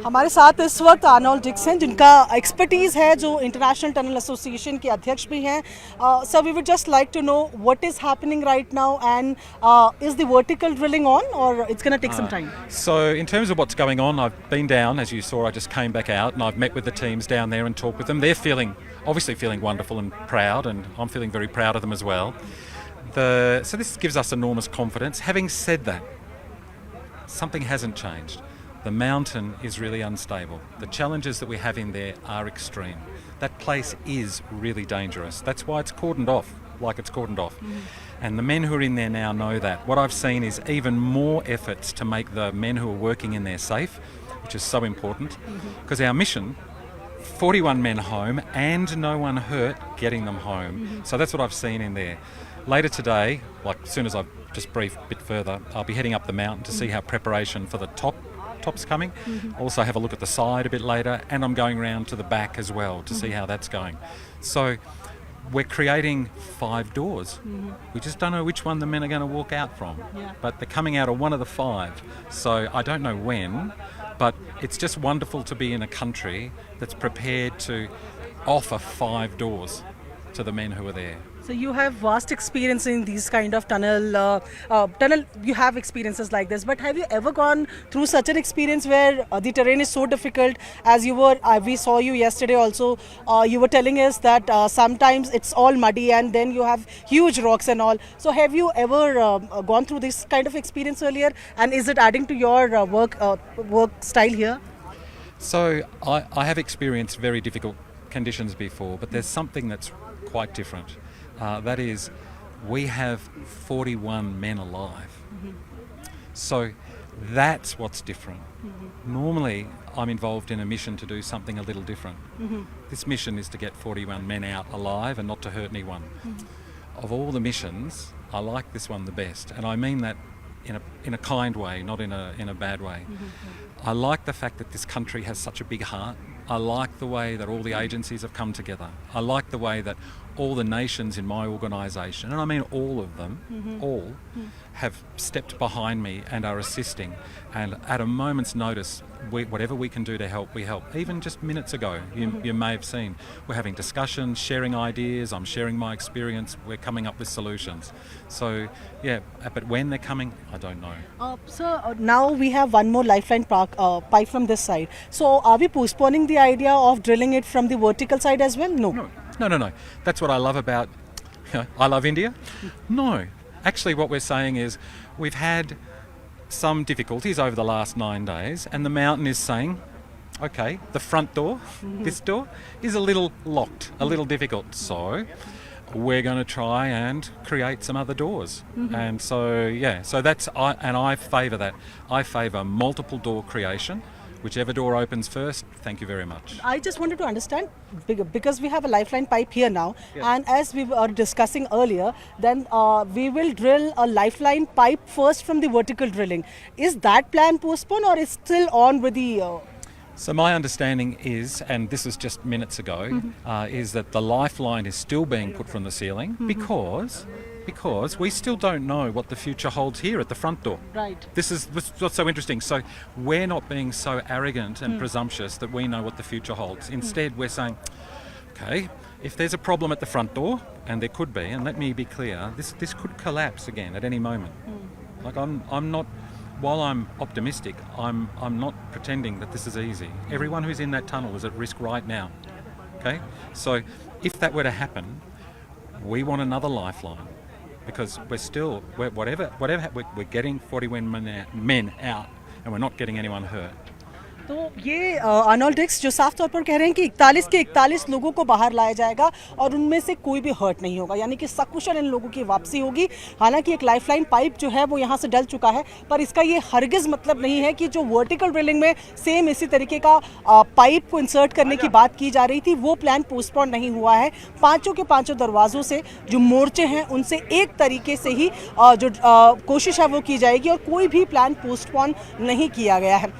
हमारे साथ इस वक्त आर्नोल्ड डिक्स हैं जिनका एक्सपर्टीज़ है, जो इंटरनेशनल टनल एसोसिएशन के अध्यक्ष भी हैं. Sir, we would just like to know what is happening right now and is the vertical drilling on और it's gonna take some time. So in terms of what's going on, I've been down, as you saw. I just came back out and I've met with the teams down there and talked with them. They're obviously feeling wonderful and proud, and I'm feeling very proud of them as well. So this gives us enormous confidence. Having said that, something hasn't changed. The mountain is really unstable. The challenges that we have in there are extreme. That place is really dangerous. That's why it's cordoned off, like it's cordoned off. And the men who are in there now know that. What I've seen is even more efforts to make the men who are working in there safe, which is so important. Because our mission, 41 men home and no one hurt getting them home. So that's what I've seen in there. Later today, like as soon as I've just briefed a bit further, I'll be heading up the mountain to see how preparation for the top's coming. Also have a look at the side a bit later, and I'm going round to the back as well to see how that's going. So we're creating 5 doors. We just don't know which one the men are going to walk out from. But they're coming out of one of the 5. So I don't know when, but it's just wonderful to be in a country that's prepared to offer 5 doors to the men who are there. So you have vast experience in these kind of tunnel. You have experiences like this, but have you ever gone through such an experience where the terrain is so difficult? As you were, we saw you yesterday also. You were telling us that sometimes it's all muddy and then you have huge rocks and all. So have you ever gone through this kind of experience earlier? And is it adding to your work style here? So I have experienced very difficult conditions before, but there's something that's quite different. That is, we have 41 men alive. So that's what's different. Normally, I'm involved in a mission to do something a little different. This mission is to get 41 men out alive and not to hurt anyone. Of all the missions, I like this one the best, and I mean that in a kind way, not in a bad way. I like the fact that this country has such a big heart. I like the way that all the agencies have come together. I like the way that all the nations in my organisation, and I mean all of them, all, have stepped behind me and are assisting. And at a moment's notice, whatever we can do to help, we help. Even just minutes ago, you may have seen, we're having discussions, sharing ideas, I'm sharing my experience, we're coming up with solutions. So, yeah, but when they're coming, I don't know. Sir, now we have one more lifeline pipe from this side. So are we postponing the idea of drilling it from the vertical side as well? No. No. That's what I love about, I love India. No. Actually, what we're saying is we've had some difficulties over the last 9 days, and the mountain is saying, okay, the front door, this door, is a little locked, a little difficult. So we're going to try and create some other doors. And so, so I favour that. I favour multiple door creation. Whichever door opens first, thank you very much. I just wanted to understand, because we have a lifeline pipe here now, and as we were discussing earlier, then we will drill a lifeline pipe first from the vertical drilling. Is that plan postponed or is still on with the... So my understanding is, and this was just minutes ago, is that the lifeline is still being put from the ceiling because we still don't know what the future holds here at the front door. Right. This is what's so interesting. So we're not being so arrogant and presumptuous that we know what the future holds. Instead, we're saying, okay, if there's a problem at the front door, and there could be, and let me be clear, this could collapse again at any moment. Like I'm not. While I'm optimistic, I'm not pretending that this is easy. Everyone who's in that tunnel is at risk right now. Okay? So if that were to happen, we want another lifeline, because we're getting 41 men out, and we're not getting anyone hurt. तो ये Arnold डिक्स जो साफ तौर पर कह रहे हैं कि 41 के 41 लोगों को बाहर लाया जाएगा और उनमें से कोई भी हर्ट नहीं होगा, यानी कि सकुशल इन लोगों की वापसी होगी. हालांकि एक लाइफलाइन पाइप जो है वो यहाँ से डल चुका है, पर इसका ये हरगिज़ मतलब नहीं है कि जो वर्टिकल ड्रिलिंग में सेम इसी तरीके का पाइप को इंसर्ट करने की बात की जा रही थी, वो प्लान पोस्टपोन नहीं हुआ है. 5 के 5 दरवाज़ों से जो मोर्चे हैं उनसे एक तरीके से ही जो कोशिश है वो की जाएगी और कोई भी प्लान पोस्टपोन नहीं किया गया है.